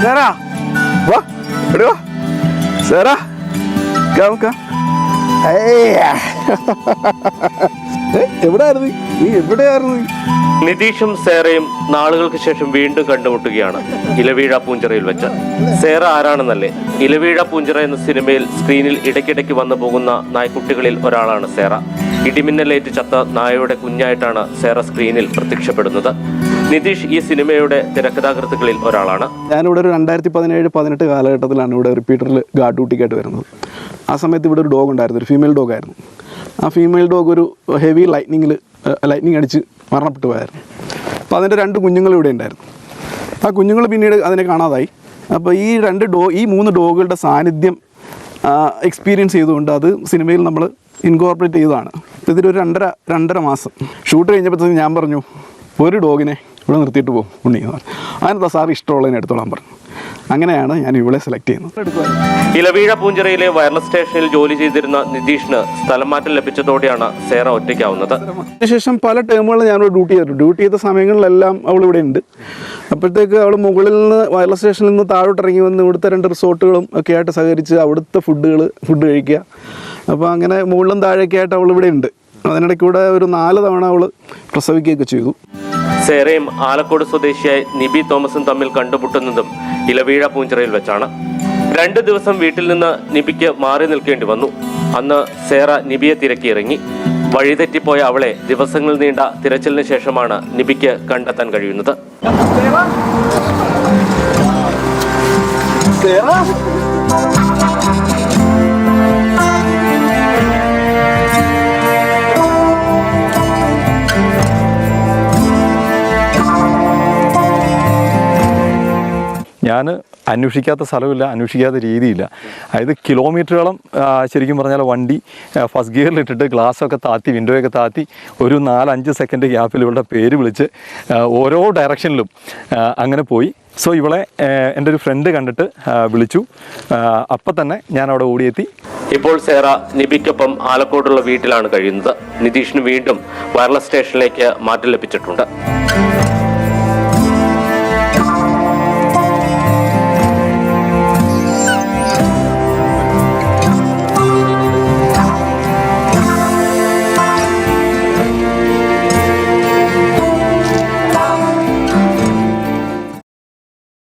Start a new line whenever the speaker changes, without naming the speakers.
Sarah, വാ എടോ Sarah എവിടെയായിരുന്നു നീ? എവിടെയായിരുന്നു?
നിതീഷും സേറയും നാളുകൾക്ക് ശേഷം വീണ്ടും കണ്ടുമുട്ടുകയാണ് ഇലവീഴ പൂഞ്ചിറയിൽ വെച്ച്. സേറ ആരാണെന്നല്ലേ, ഇലവീഴ പൂഞ്ചിറ എന്ന സിനിമയിൽ സ്ക്രീനിൽ ഇടയ്ക്കിടയ്ക്ക് വന്നു പോകുന്ന നായ്ക്കുട്ടികളിൽ ഒരാളാണ് സേറ. ഇടിമിന്നലേറ്റ് ചത്ത നായയുടെ കുഞ്ഞായിട്ടാണ് സേറ സ്ക്രീനിൽ പ്രത്യക്ഷപ്പെടുന്നത്. നിതീഷ് ഈ സിനിമയുടെ തിരക്കഥാകൃത്തുക്കളിൽ ഒരാളാണ്.
ഞാനിവിടെ ഒരു 2017-18 കാലഘട്ടത്തിലാണ് ഇവിടെ റിപ്പീറ്ററിൽ ഗാർഡ് ഡ്യൂട്ടിക്കായിട്ട് വരുന്നത്. ആ സമയത്ത് ഇവിടെ ഒരു ഡോഗ് ഉണ്ടായിരുന്നു, ഒരു ഫീമെയിൽ ഡോഗായിരുന്നു. ആ ഫീമെയിൽ ഡോഗ് ഒരു ഹെവി ലൈറ്റ്നിങ് അടിച്ച് മരണപ്പെട്ടു പോയായിരുന്നു. അപ്പോൾ അതിൻ്റെ 2 കുഞ്ഞുങ്ങൾ ഇവിടെ ഉണ്ടായിരുന്നു. ആ കുഞ്ഞുങ്ങൾ പിന്നീട് അതിനെ കാണാതായി. അപ്പോൾ ഈ 3 ഡോഗുകളുടെ സാന്നിധ്യം എക്സ്പീരിയൻസ് ചെയ്തുകൊണ്ട് അത് സിനിമയിൽ നമ്മൾ ഇൻകോർപ്പറേറ്റ് ചെയ്തതാണ്. ഇതിലൊരു 2.5 മാസം ഷൂട്ട് കഴിഞ്ഞപ്പോഴത്തേക്കും ഞാൻ പറഞ്ഞു, ഒരു ഡോഗിനെ ഇവിടെ നിർത്തിയിട്ട് പോകും ഉണ്ണി. അതിനെന്താ സാർ ഇഷ്ടമുള്ളതിനെ എടുത്തോളാൻ പറഞ്ഞു. അങ്ങനെയാണ് ഞാൻ ഇവിടെ സെലക്ട് ചെയ്യുന്നത്.
ഇലവീഴ പൂഞ്ചിറയിലെ വയർലെസ് സ്റ്റേഷനിൽ ജോലി ചെയ്തിരുന്ന നിതീഷിന് സ്ഥലം മാറ്റം ലഭിച്ചതോടെയാണ് സേറ ഒറ്റയ്ക്കാവുന്നത്.
അതിനുശേഷം പല ടേമുകളിൽ ഞാനിവിടെ ഡ്യൂട്ടി ചെയ്ത സമയങ്ങളിലെല്ലാം അവൾ ഇവിടെ ഉണ്ട്. അപ്പോഴത്തേക്ക് അവൾ മുകളിൽ നിന്ന് വയർലെസ് സ്റ്റേഷനിൽ നിന്ന് താഴോട്ട് ഇറങ്ങി വന്ന് ഇവിടുത്തെ 2 റിസോർട്ടുകളും ഒക്കെ ആയിട്ട് സഹകരിച്ച് അവിടുത്തെ ഫുഡ് കഴിക്കുക. അപ്പോൾ അങ്ങനെ മുകളിലും താഴേക്ക് ആയിട്ട് അവൾ ഇവിടെ ഉണ്ട്. അതിനിടയ്ക്കൂടെ ഒരു 4 തവണ അവൾ പ്രസവിക്കുകയൊക്കെ ചെയ്തു.
സേറയും ആലക്കോട് സ്വദേശിയായ നിബി തോമസും തമ്മിൽ കണ്ടുമുട്ടുന്നതും ഇലവീഴ പൂഞ്ചിറയിൽ വെച്ചാണ്. 2 ദിവസം വീട്ടിൽ നിന്ന് നിബിക്ക് മാറി നിൽക്കേണ്ടി വന്നു. അന്ന് സേറ നിബിയെ തിരക്കിയിറങ്ങി. വഴിതെറ്റിപ്പോയ അവളെ ദിവസങ്ങൾ നീണ്ട തിരച്ചിലിന് ശേഷമാണ് നിബിക്ക് കണ്ടെത്താൻ കഴിയുന്നത്.
ഞാൻ അന്വേഷിക്കാത്ത സ്ഥലമില്ല, അന്വേഷിക്കാത്ത രീതിയില്ല. അതായത് കിലോമീറ്ററുകളും ശരിക്കും പറഞ്ഞാൽ വണ്ടി ഫസ്റ്റ് ഗിയറിലിട്ടിട്ട് ഗ്ലാസ്സൊക്കെ താത്തി വിൻഡോയൊക്കെ താത്തി ഒരു 4-5 സെക്കൻഡ് ഗ്യാപ്പിൽ ഇവളുടെ പേര് വിളിച്ച് ഓരോ ഡയറക്ഷനിലും അങ്ങനെ പോയി. സോ ഇവളെ എൻ്റെ ഒരു ഫ്രണ്ട് കണ്ടിട്ട് വിളിച്ചു. അപ്പം തന്നെ ഞാൻ അവിടെ ഓടിയെത്തി.
ഇപ്പോൾ സേറ നിബിക്കൊപ്പം ആലക്കോടുള്ള വീട്ടിലാണ് കഴിയുന്നത്. നിതീഷിന് വീണ്ടും വയർലെസ് സ്റ്റേഷനിലേക്ക് മാറ്റം ലഭിച്ചിട്ടുണ്ട്.